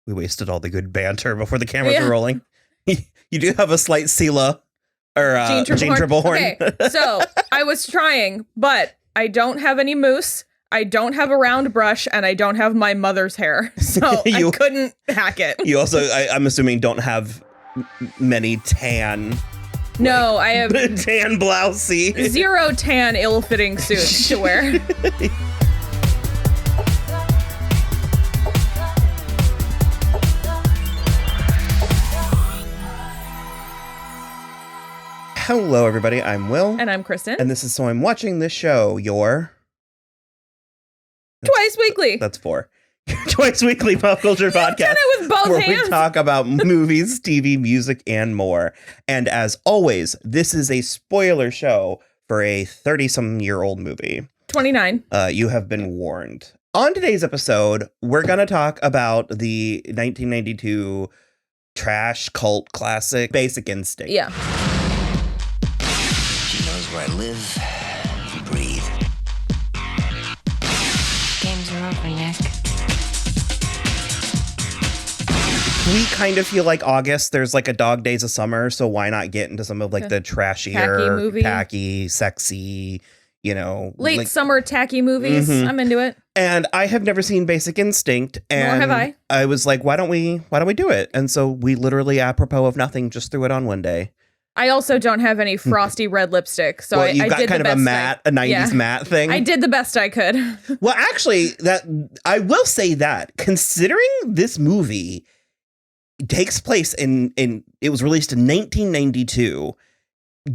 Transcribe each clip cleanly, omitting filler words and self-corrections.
We wasted all the good banter before the cameras were rolling. You do have a slight Sela or Jean Triple horn. Okay, so I was trying, but I don't have any mousse. I don't have a round brush, and I don't have my mother's hair, so I couldn't hack it. You also, I'm assuming, don't have many tan. No, I have tan blousey. 0 tan ill-fitting suits to wear. Hello, everybody. I'm Will. And I'm Kristen. And this is So I'm Watching This Show, your... Twice weekly. That's 4. Twice weekly pop culture podcast. Done it with both where hands. we talk about movies, TV, music, and more. And as always, this is a spoiler show for a 30-some-year-old movie. 29. You have been warned. On today's episode, we're going to talk about the 1992 trash cult classic, Basic Instinct. Yeah. She knows where I live and breathe. Games are over, Nick. We kind of feel like August, there's like a Dog Days of Summer, so why not get into some of like the trashier, tacky, sexy, you know. Late summer tacky movies. Mm-hmm. I'm into it. And I have never seen Basic Instinct. And nor have I. I was like, why don't we do it? And so we literally, apropos of nothing, just threw it on one day. I also don't have any frosty red lipstick, so well, I got did kind the of best a 90s matte thing. I did the best I could. Well, actually, that I will say that considering this movie takes place in it was released in 1992,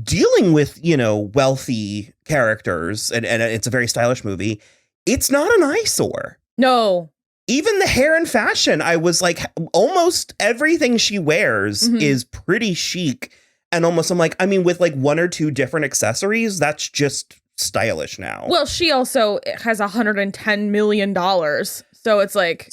dealing with, you know, wealthy characters, and it's a very stylish movie. It's not an eyesore. No. Even the hair and fashion, I was like, almost everything she wears is pretty chic. And almost, I'm like, I mean, with like 1 or 2 different accessories, that's just stylish now. Well, she also has $110 million. So it's like,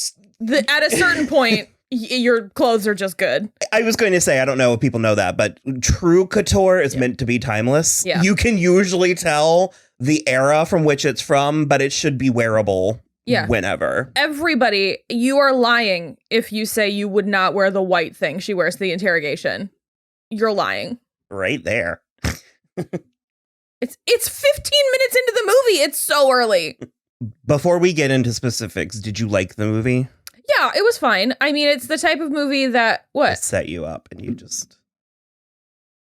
at a certain point, your clothes are just good. I was going to say, I don't know if people know that, but true couture is meant to be timeless. Yeah. You can usually tell the era from which it's from, but it should be wearable whenever. Everybody, you are lying if you say you would not wear the white thing she wears to the interrogation. You're lying. Right there. It's 15 minutes into the movie. It's so early. Before we get into specifics, did you like the movie? Yeah, it was fine. I mean, it's the type of movie that, what? It set you up and you just...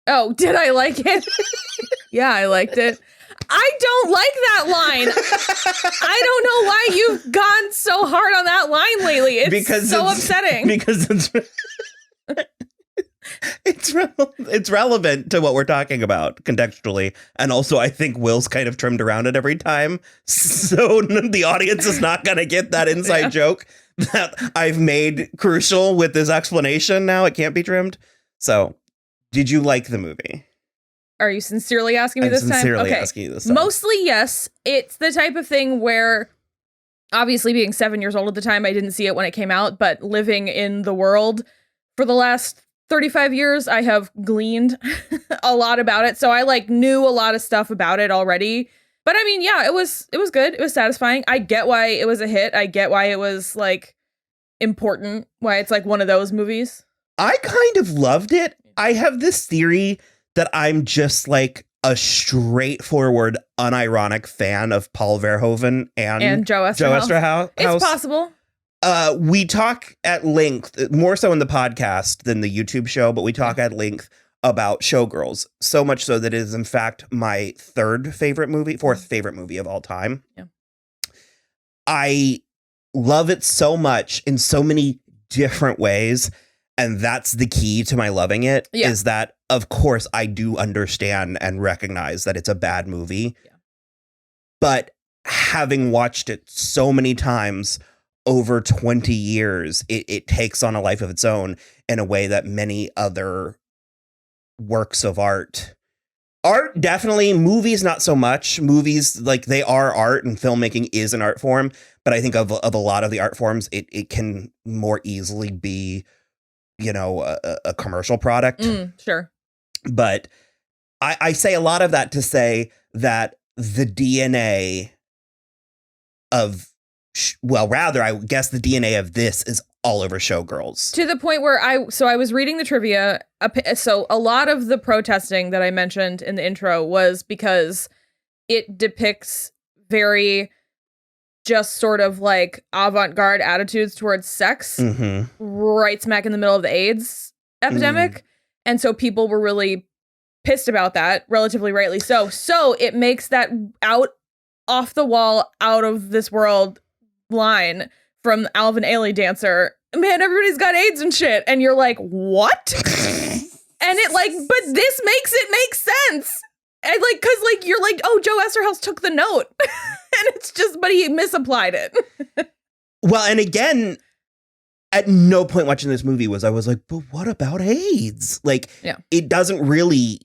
Oh, did I like it? Yeah, I liked it. I don't like that line. I don't know why you've gone so hard on that line lately. It's so upsetting. Because it's relevant to what we're talking about contextually. And also, I think Will's kind of trimmed around it every time. So the audience is not going to get that inside joke that I've made crucial with this explanation. Now it can't be trimmed. So did you like the movie? Are you sincerely asking me this time? Sincerely asking you this time. Mostly, yes. It's the type of thing where, obviously being 7 years old at the time, I didn't see it when it came out, but living in the world for the last 35 years, I have gleaned a lot about it. So I like knew a lot of stuff about it already. But I mean, yeah, it was good. It was satisfying. I get why it was a hit. I get why it was like important, why it's like one of those movies. I kind of loved it. I have this theory that I'm just like a straightforward, unironic fan of Paul Verhoeven and Joe Eszterhas. It's possible. We talk at length, more so in the podcast than the YouTube show, but we talk at length about Showgirls, so much so that it is, in fact, my fourth favorite movie of all time. Yeah. I love it so much in so many different ways, and that's the key to my loving it, is that, of course, I do understand and recognize that it's a bad movie, but having watched it so many times over 20 years, it takes on a life of its own in a way that many other works of art definitely, movies not so much. Movies, like, they are art, and filmmaking is an art form, but I think of a lot of the art forms, it can more easily be, you know, a commercial product. Sure. But I say a lot of that to say that the DNA of, well, rather, I guess the DNA of this is all over Showgirls. To the point where I was reading the trivia. So a lot of the protesting that I mentioned in the intro was because it depicts very just sort of like avant-garde attitudes towards sex right smack in the middle of the AIDS epidemic. And so people were really pissed about that, relatively rightly so. So it makes that off the wall, out of this world line from Alvin Ailey Dancer. Man, everybody's got AIDS and shit. And you're like, what? And it like, but this makes it make sense. And like, cause like, you're like, oh, Joe Eszterhas took the note. And it's just, but he misapplied it. Well, and again, at no point watching this movie I was like, but what about AIDS? Like, it doesn't really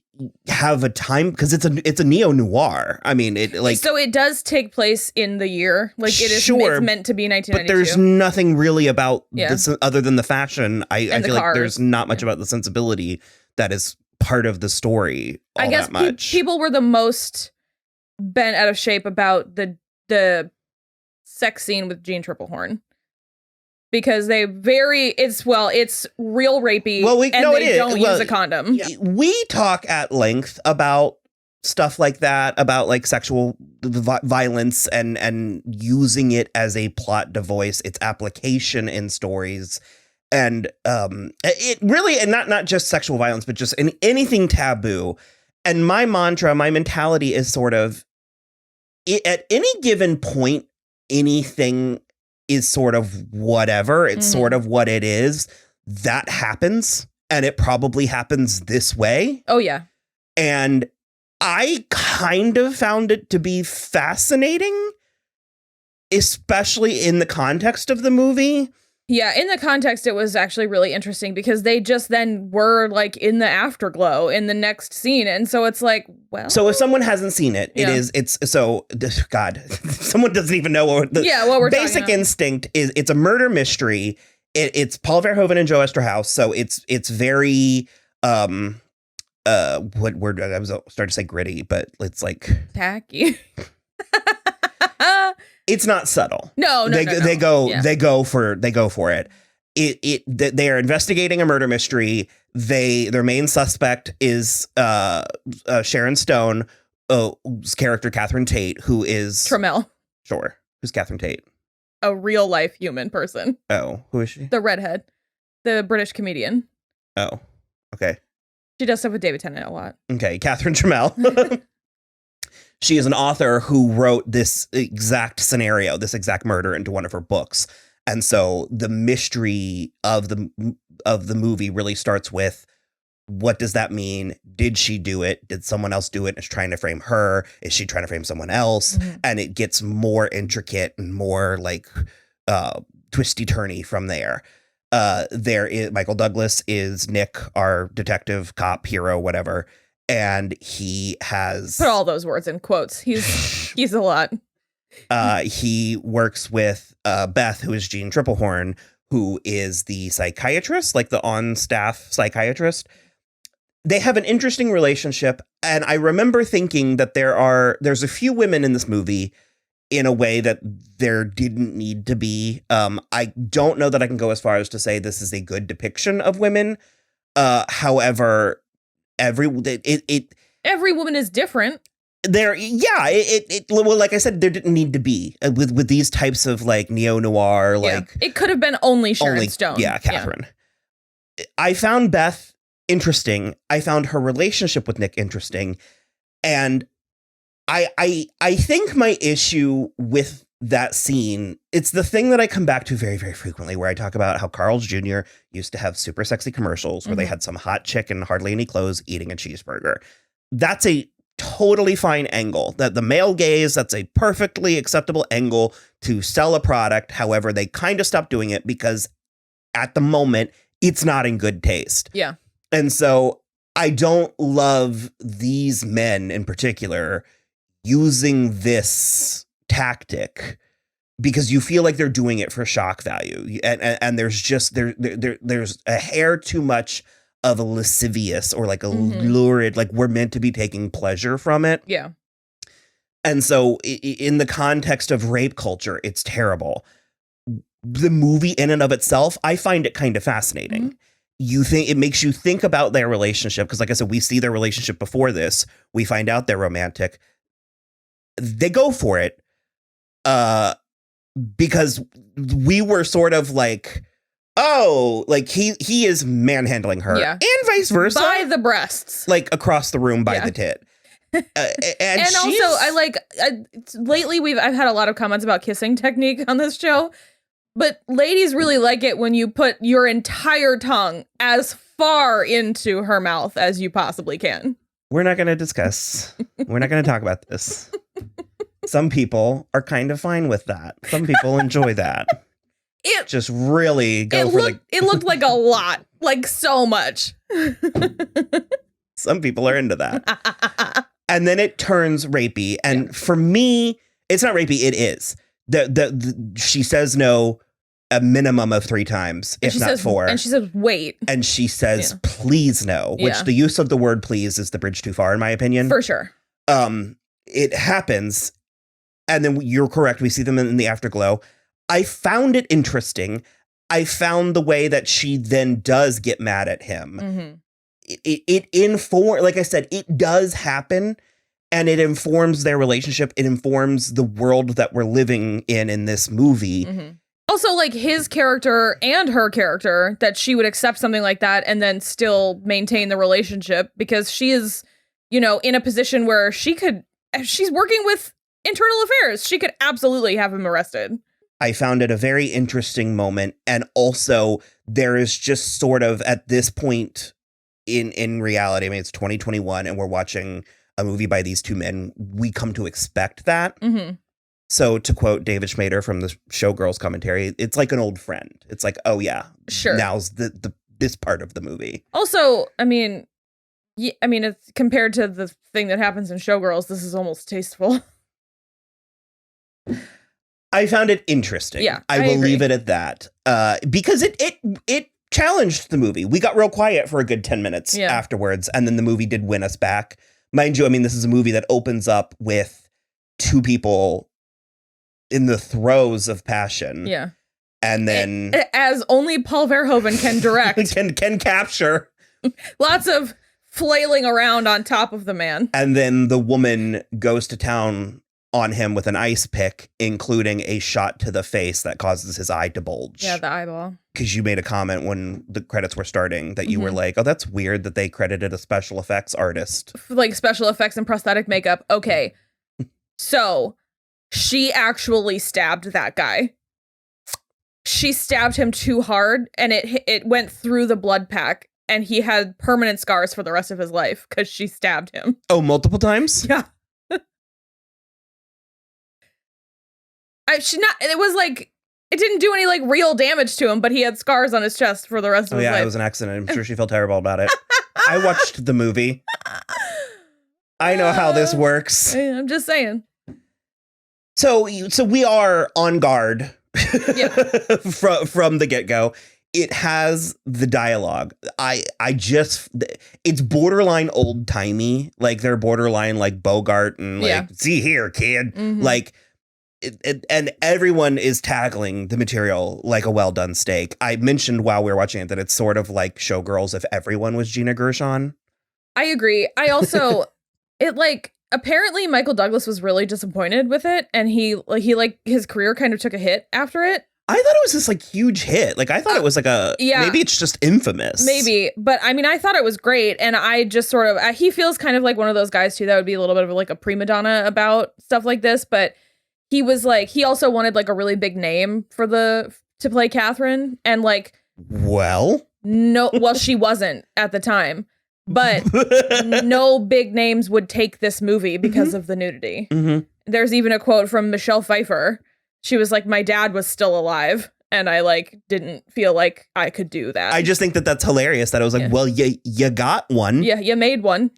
have a time because it's a neo-noir. I mean, it like, so it does take place in the year. Like it is it's meant to be 1992. But there's nothing really about this other than the fashion. I feel like there's not much about the sensibility that is part of the story. I guess that much. People were the most bent out of shape about the sex scene with Jean Triplehorn. Because it's real rapey. Well, they don't use a condom. We talk at length about stuff like that, about like sexual violence and using it as a plot device, its application in stories. And it really, and not just sexual violence, but just anything taboo. And my mantra, my mentality is sort of, at any given point, anything is sort of whatever. It's sort of what it is. That happens. And it probably happens this way. Oh, yeah. And I kind of found it to be fascinating, especially in the context of the movie. Yeah, in the context, it was actually really interesting because they just then were like in the afterglow in the next scene. And so it's like, well. So if someone hasn't seen it, God, someone doesn't even know what we're Basic Instinct is. It's a murder mystery. It's Paul Verhoeven and Joe Eszterhas. So it's very, what word, I was starting to say gritty, but it's like. Tacky. It's not subtle. No. They go for it. They are investigating a murder mystery. Their main suspect is Sharon Stone, whose character Katherine Tate, who is Trammell. Sure, who's Katherine Tate? A real life human person. Oh, who is she? The redhead, the British comedian. Oh, okay. She does stuff with David Tennant a lot. Okay, Katherine Trammell. She is an author who wrote this exact scenario, this exact murder into one of her books. And so the mystery of the movie really starts with, what does that mean? Did she do it? Did someone else do it? Is she trying to frame her? Is she trying to frame someone else? And it gets more intricate and more like twisty-turny from there. Michael Douglas is Nick, our detective, cop, hero, whatever. And he has put all those words in quotes. He's a lot. He works with Beth, who is Jean Triplehorn, who is the psychiatrist, like the on-staff psychiatrist. They have an interesting relationship, and I remember thinking that there's a few women in this movie in a way that there didn't need to be. I don't know that I can go as far as to say this is a good depiction of women. However, every woman is different. Well, like I said, there didn't need to be with these types of like neo-noir, like it could have been only Sharon Stone. Yeah, Katherine. Yeah. I found Beth interesting. I found her relationship with Nick interesting, and I think my issue with that scene, it's the thing that I come back to very, very frequently, where I talk about how Carl's Jr. used to have super sexy commercials where they had some hot chick in hardly any clothes eating a cheeseburger. That's a totally fine angle. That the male gaze, that's a perfectly acceptable angle to sell a product. However, they kind of stopped doing it because at the moment, it's not in good taste. Yeah. And so I don't love these men in particular using this tactic because you feel like they're doing it for shock value, and there's just there's a hair too much of a lascivious or like a lurid, like we're meant to be taking pleasure from it. Yeah. And so in the context of rape culture, it's terrible. the movie in and of itself, I find it kind of fascinating. It makes you think about their relationship. Because like I said, we see their relationship before this. We find out they're romantic. They go for it. Because we were sort of like, oh, like he is manhandling her, and vice versa, by the breasts, like across the room by the tit. And also, lately I've had a lot of comments about kissing technique on this show, but ladies really like it when you put your entire tongue as far into her mouth as you possibly can. We're not going to discuss. We're not going to talk about this. Some people are kind of fine with that. Some people enjoy that. It just really go for like... It looked like a lot. Like so much. Some people are into that. And then it turns rapey. And for me, it's not rapey. It is. She says no a minimum of 3 times, if not 4. And she says, wait. And she says, please no. Which the use of the word please is the bridge too far, in my opinion. For sure. It happens. And then you're correct. We see them in the afterglow. I found it interesting. I found the way that she then does get mad at him. Mm-hmm. Like I said, it does happen, and it informs their relationship. It informs the world that we're living in this movie. Mm-hmm. Also, like his character and her character, that she would accept something like that and then still maintain the relationship, because she is, in a position where she's working with internal affairs. She could absolutely have him arrested. I found it a very interesting moment. And also there is just sort of at this point in reality, I mean, it's 2021 and we're watching a movie by these two men. We come to expect that. Mm-hmm. So to quote David Schmader from the Showgirls commentary, it's like an old friend. It's like, oh yeah, sure. Now's this part of the movie. Also, I mean, it's compared to the thing that happens in Showgirls, this is almost tasteful. I found it interesting. Yeah, I will leave it at that. Because it challenged the movie. We got real quiet for a good 10 minutes afterwards, and then the movie did win us back. Mind you, I mean, this is a movie that opens up with 2 people in the throes of passion. Yeah. And then... As only Paul Verhoeven can direct. can capture. Lots of flailing around on top of the man. And then the woman goes to town on him with an ice pick, including a shot to the face that causes his eye to bulge. Yeah, the eyeball. Because you made a comment when the credits were starting that you were like, oh, that's weird that they credited a special effects artist. Like special effects and prosthetic makeup. Okay. So she actually stabbed that guy. She stabbed him too hard and it went through the blood pack and he had permanent scars for the rest of his life because she stabbed him. Oh, multiple times? Yeah. It was like, it didn't do any like real damage to him, but he had scars on his chest for the rest of his life. Oh yeah, it was an accident. I'm sure she felt terrible about it. I watched the movie. I know how this works. I'm just saying. So we are on guard from the get-go. It has the dialogue. It's borderline old-timey. Like they're borderline like Bogart and like, see here, kid. Mm-hmm. Like, and everyone is tackling the material like a well-done steak. I mentioned while we were watching it that it's sort of like Showgirls if everyone was Gina Gershon. I agree. I also, apparently Michael Douglas was really disappointed with it, and he his career kind of took a hit after it. I thought it was this like huge hit. Like I thought it was like maybe it's just infamous. Maybe, but I mean, I thought it was great, and I just sort of he feels kind of like one of those guys too that would be a little bit of like a prima donna about stuff like this, but he was like, he also wanted like a really big name to play Catherine, and like, she wasn't at the time, but no big names would take this movie because of the nudity. Mm-hmm. There's even a quote from Michelle Pfeiffer. She was like, my dad was still alive, and I like didn't feel like I could do that. I just think that that's hilarious that I was like, well, you got one. Yeah, you made one.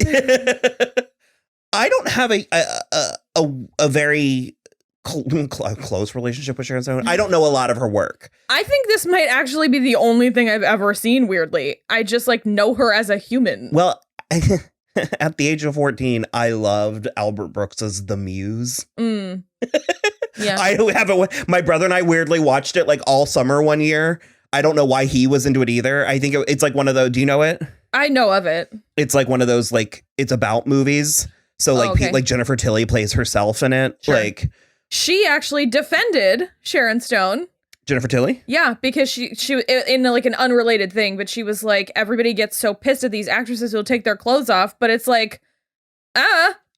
I don't have a very close relationship with Sharon Stone. I don't know a lot of her work. I think this might actually be the only thing I've ever seen, weirdly. I just like know her as a human. Well, at the age of 14, I loved Albert Brooks's The Muse. Yeah. I haven't. My brother and I weirdly watched it like all summer one year. I don't know why he was into it either. I think it's like one of those. Do you know it? I know of it. It's like one of those like it's about movies. So like like Jennifer Tilly plays herself in it. Sure. Like she actually defended Sharon Stone. Jennifer Tilly? Yeah, because she in like an unrelated thing, but she was like, everybody gets so pissed at these actresses who'll take their clothes off, but it's like,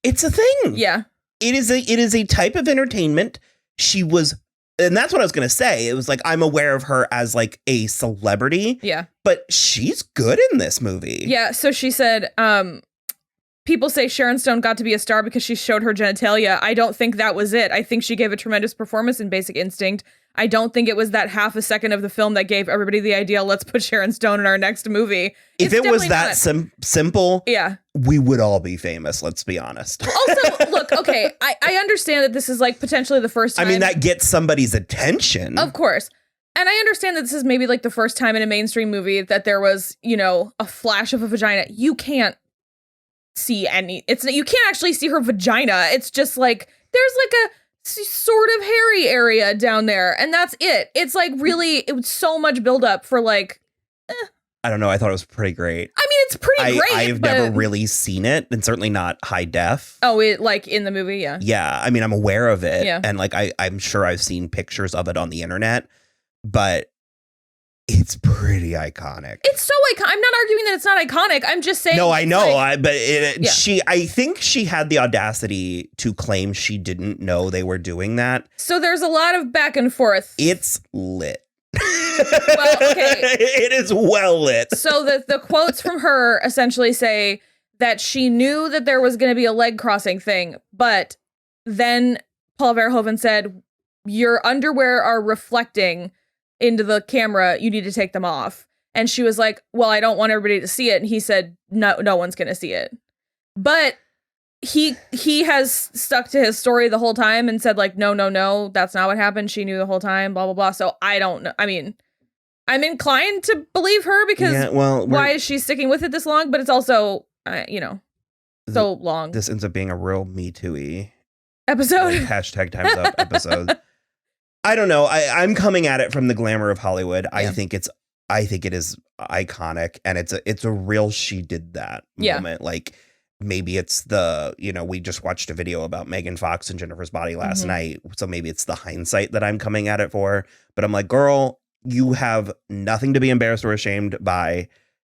it's a thing. Yeah. It is a type of entertainment. She was, and that's what I was going to say. It was like, I'm aware of her as like a celebrity. Yeah. But she's good in this movie. Yeah. So she said, people say Sharon Stone got to be a star because she showed her genitalia. I don't think that was it. I think she gave a tremendous performance in Basic Instinct. I don't think it was that half a second of the film that gave everybody the idea, let's put Sharon Stone in our next movie. If it was that simple, yeah, we would all be famous, let's be honest. Also, look, okay, I understand that this is like potentially the first time. I mean, that gets somebody's attention. Of course. And I understand that this is maybe like the first time in a mainstream movie that there was, you know, a flash of a vagina. You can't see you can't actually see her vagina. It's just like, there's like a sort of hairy area down there, and that's it. It's like really, it was so much buildup for like I don't know, I thought it was pretty great. I mean, it's pretty great. I've never really seen it, and certainly not high def. Oh, it like in the movie? Yeah, I mean, I'm aware of it. Yeah. And like I'm sure I've seen pictures of it on the internet, but it's pretty iconic. It's so iconic. I'm not arguing that it's not iconic. I'm just saying. No, I know. Like, I think she had the audacity to claim she didn't know they were doing that. So there's a lot of back and forth. It's lit. Well, okay. It is well lit. So the quotes from her essentially say that she knew that there was going to be a leg crossing thing, but then Paul Verhoeven said, your underwear are reflecting into the camera, you need to take them off. And she was like, well, I don't want everybody to see it. And he said, no one's gonna see it. But he has stuck to his story the whole time and said like, no, that's not what happened. She knew the whole time, blah, blah, blah. So I don't know. I mean, I'm inclined to believe her because why is she sticking with it this long? But it's also, so long. This ends up being a real Me Too-y episode. Like, hashtag Time's Up episode. I don't know. I'm coming at it from the glamour of Hollywood. Yeah. I think it is iconic, and it's a real she did that moment. Like maybe it's we just watched a video about Megan Fox and Jennifer's Body last night, so maybe it's the hindsight that I'm coming at it for. But I'm like, girl, you have nothing to be embarrassed or ashamed by.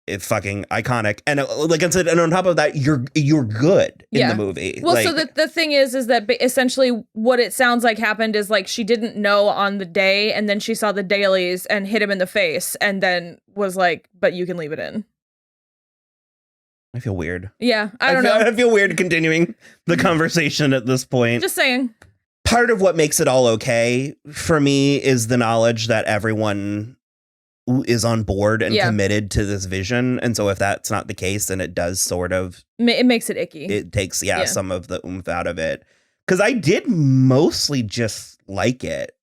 It's fucking iconic, and like I said, and on top of that, you're good in the movie. Well, so the thing is that essentially what it sounds like happened is like she didn't know on the day, and then she saw the dailies and hit him in the face, and then was like, "But you can leave it in." I feel weird. Yeah, I don't know. I feel weird continuing the conversation at this point. Just saying. Part of what makes it all okay for me is the knowledge that everyone is on board and committed to this vision. And so if that's not the case, then it does sort of... It makes it icky. It takes, some of the oomph out of it. Because I did mostly just like it.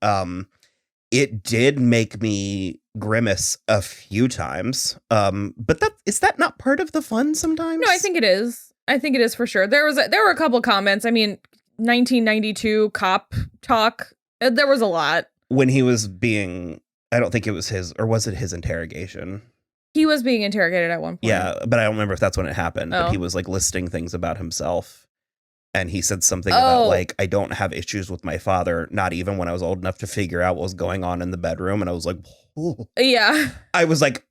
It did make me grimace a few times. But is that not part of the fun sometimes? No, I think it is. I think it is for sure. There were a couple comments. I mean, 1992 cop talk. There was a lot. When he was being... I don't think it was his, or was it his interrogation? He was being interrogated at one point. Yeah, but I don't remember if that's when it happened. But he was like listing things about himself. And he said something about like, I don't have issues with my father, not even when I was old enough to figure out what was going on in the bedroom. And I was like, oh. Yeah. I was like,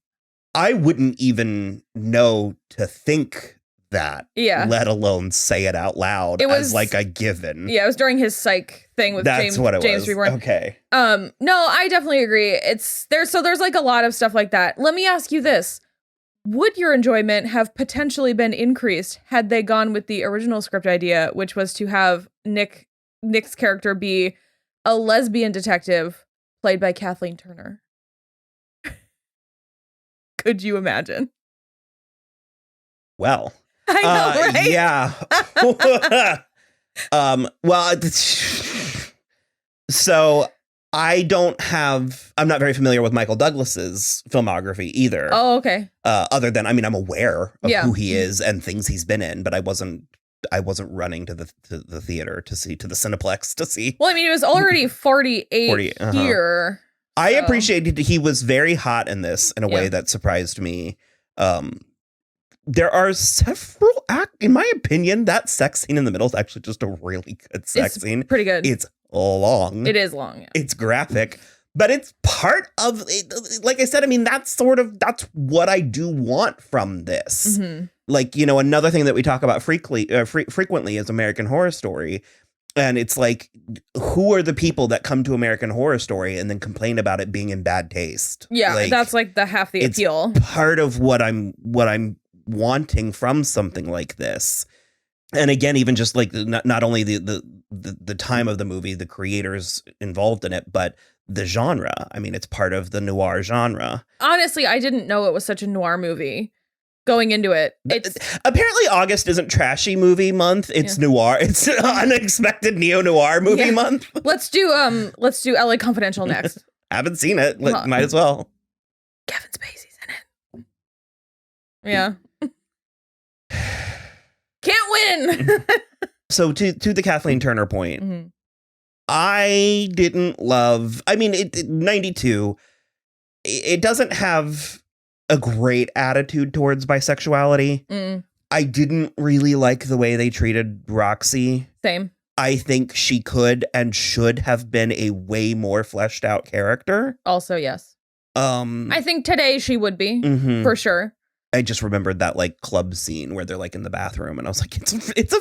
I wouldn't even know to think that, let alone say it out loud as like a given. Yeah, it was during his psych thing with James Reborn. Okay. No, I definitely agree. There's like a lot of stuff like that. Let me ask you this. Would your enjoyment have potentially been increased had they gone with the original script idea, which was to have Nick's character be a lesbian detective played by Kathleen Turner? Could you imagine? Well, I know, right? Yeah. Well, so I'm not very familiar with Michael Douglas's filmography either. Oh, okay. Other than, I'm aware of who he is and things he's been in, but I wasn't I wasn't running to the theater to the Cineplex to see. Well, I mean, it was already 48 here. I appreciated he was very hot in this in a way that surprised me. There are several in my opinion, that sex scene in the middle is actually just a really good sex scene. Pretty good. It's long. It is long. Yeah. It's graphic, but it's part of it. Like I said, I mean, that's what I do want from this. Mm-hmm. Like, you know, another thing that we talk about frequently is American Horror Story. And it's like, who are the people that come to American Horror Story and then complain about it being in bad taste? Yeah, like, that's like the half the appeal. Part of what I'm wanting from something like this. And again, even just like not only the time of the movie, the creators involved in it, but the genre. I mean, it's part of the noir genre. Honestly, I didn't know it was such a noir movie. Going into it, it's apparently August isn't trashy movie month. It's noir. It's unexpected neo-noir movie month. Let's do LA Confidential next. Haven't seen it. Might as well. Kevin Spacey's in it. Yeah. Can't win. So to the Kathleen Turner point, I didn't love. I mean, 92. It doesn't have a great attitude towards bisexuality. I didn't really like the way they treated Roxy. Same. I think she could and should have been a way more fleshed out character. Also, yes. I think today she would be for sure. I just remembered that like club scene where they're like in the bathroom, and I was like, it's a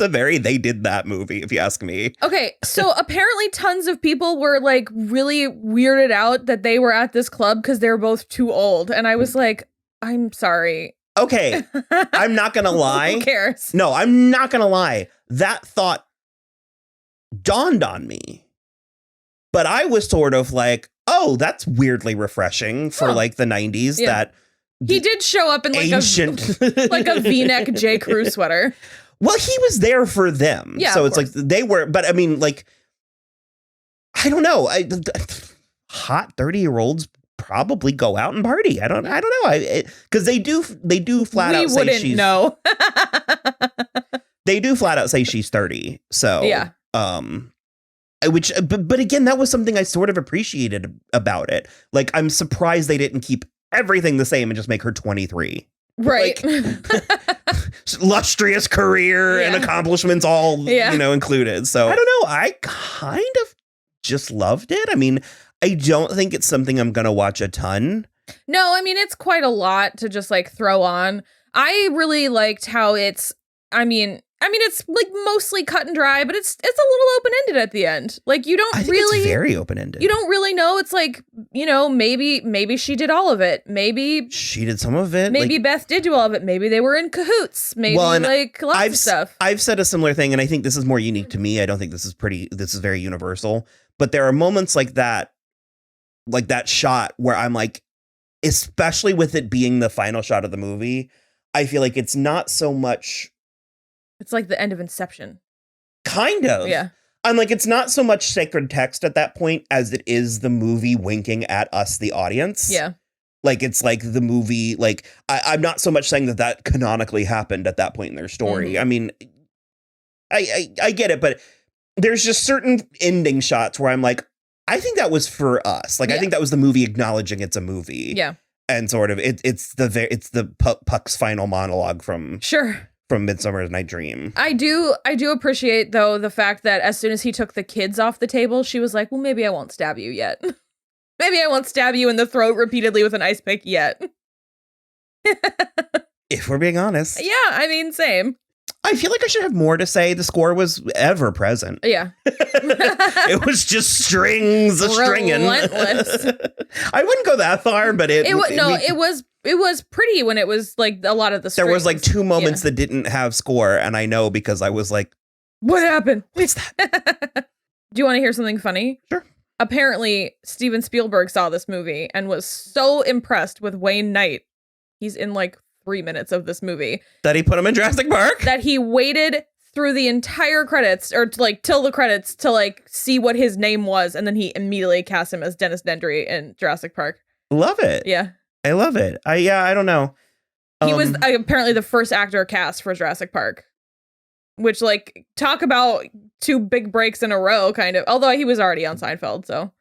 very they did that movie, if you ask me. Okay, so apparently tons of people were like really weirded out that they were at this club because they were both too old, and I was like, I'm sorry. Okay, I'm not gonna lie. Who cares? No, I'm not gonna lie. That thought dawned on me, but I was sort of like, oh, that's weirdly refreshing for like the 90s. Yeah. That. He did show up in like ancient like a V-neck JCrew sweater. Well, he was there for them. Yeah, so it's like they were, but I mean, like, I don't know. Hot 30-year-olds probably go out and party. I don't know. Because they do flat out say she's. No. They do flat out say she's 30. So yeah. But again, that was something I sort of appreciated about it. Like, I'm surprised they didn't keep everything the same and just make her 23. Right. Like, lustrous career and accomplishments all, included. So I don't know. I kind of just loved it. I mean, I don't think it's something I'm going to watch a ton. No, I mean, it's quite a lot to just like throw on. I really liked how it's like mostly cut and dry, but it's a little open-ended at the end. Like you don't it's very open-ended. You don't really know. It's like, maybe she did all of it. Maybe she did some of it. Maybe Beth did do all of it. Maybe they were in cahoots. Maybe lots of stuff. I've said a similar thing, and I think this is more unique to me. I don't think this is very universal. But there are moments like that shot where I'm like, especially with it being the final shot of the movie, I feel like it's not so much. It's like the end of Inception. Kind of. Yeah. I'm like, it's not so much sacred text at that point as it is the movie winking at us, the audience. Yeah. Like, it's like the movie, like, I'm not so much saying that canonically happened at that point in their story. I mean, I get it, but there's just certain ending shots where I'm like, I think that was for us. Like, I think that was the movie acknowledging it's a movie. Yeah. And sort of, it's the Puck's final monologue from Midsummer's Night Dream. I do appreciate though the fact that as soon as he took the kids off the table, she was like, well, maybe I won't stab you yet. Maybe I won't stab you in the throat repeatedly with an ice pick yet. If we're being honest. Yeah, I mean, same. I feel like I should have more to say. The score was ever present. Yeah. It was just strings stringing. Relentless. I wouldn't go that far, but it was pretty when it was like a lot of the strings. There was like 2 moments that didn't have score, and I know because I was like, what happened? What's that? Do you want to hear something funny? Sure. Apparently, Steven Spielberg saw this movie and was so impressed with Wayne Knight. He's in like 3 minutes of this movie. That he put him in Jurassic Park? That he waited through the entire credits, or till the credits, to like see what his name was, and then he immediately cast him as Dennis Nedry in Jurassic Park. Love it. Yeah. I love it. I don't know. He was apparently the first actor cast for Jurassic Park. which like talk about 2 big breaks in a row, kind of. Although he was already on Seinfeld, so.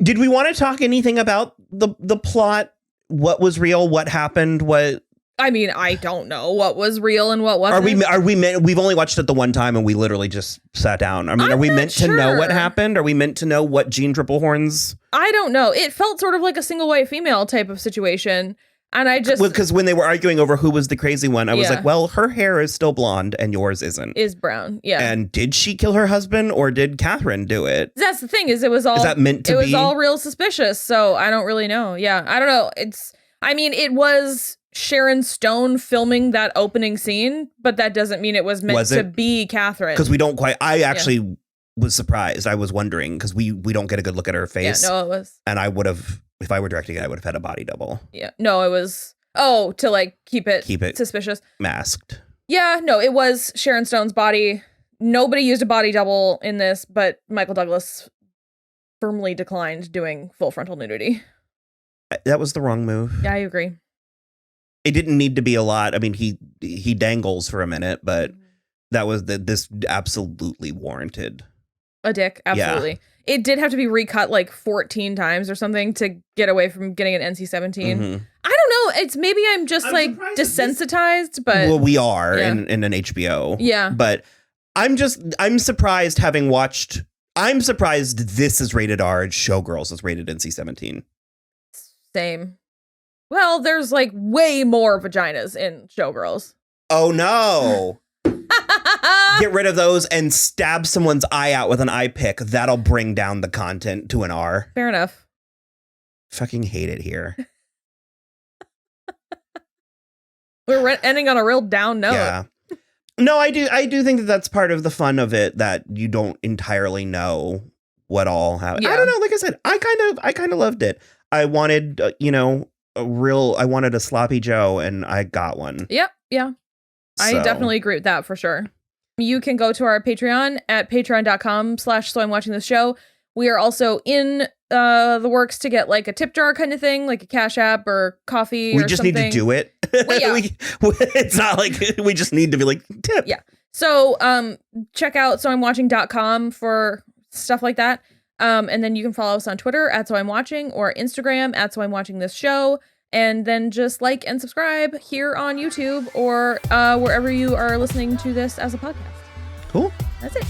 Did we want to talk anything about the plot? What was real? What happened? What? I mean, I don't know what was real and what wasn't. Are we meant? We've only watched it the one time, and we literally just sat down. I mean, are we meant to know what happened? Are we meant to know what Jean Triplehorn's? I don't know. It felt sort of like a single white female type of situation, and I just because when they were arguing over who was the crazy one, I was like, well, her hair is still blonde and yours isn't. Is brown, yeah. And did she kill her husband or did Katherine do it? That's the thing. Is that meant to be? It was all real suspicious. So I don't really know. Yeah, I don't know. It was Sharon Stone filming that opening scene, but that doesn't mean it was meant to be Katherine. Because we don't quite. I actually was surprised. I was wondering because we don't get a good look at her face. Yeah, no, it was. And I would have, if I were directing it, I would have had a body double. Yeah, no, it was. Oh, to like keep it suspicious, masked. Yeah, no, it was Sharon Stone's body. Nobody used a body double in this, but Michael Douglas firmly declined doing full frontal nudity. That was the wrong move. Yeah, I agree. It didn't need to be a lot. I mean, he dangles for a minute, but that was this absolutely warranted. A dick, absolutely. Yeah. It did have to be recut like 14 times or something to get away from getting an NC-17. Mm-hmm. I don't know. It's maybe I'm just like desensitized, but well, we are in an HBO. Yeah, but I'm surprised having watched. I'm surprised this is rated R and Showgirls is rated NC-17. Same. Well, there's like way more vaginas in Showgirls. Oh no. Get rid of those and stab someone's eye out with an eye pick. That'll bring down the content to an R. Fair enough. Fucking hate it here. We're ending on a real down note. Yeah. No, I do think that that's part of the fun of it, that you don't entirely know what all happened. Yeah. I don't know. Like I said, I kind of loved it. I wanted, I wanted a sloppy Joe, and I got one. Yep. Yeah. I definitely agree with that for sure. You can go to our Patreon at patreon.com/so I'm watching this show. We are also in the works to get like a tip jar kind of thing, like a Cash App or coffee or something. We just need to do it. Well, yeah. It's not like we just need to be like, tip. Yeah. So check out soimwatching.com for stuff like that. And then you can follow us on Twitter at @SoI'mWatching or Instagram at @SoI'mWatchingThisShow. And then just like and subscribe here on YouTube or wherever you are listening to this as a podcast. Cool. That's it.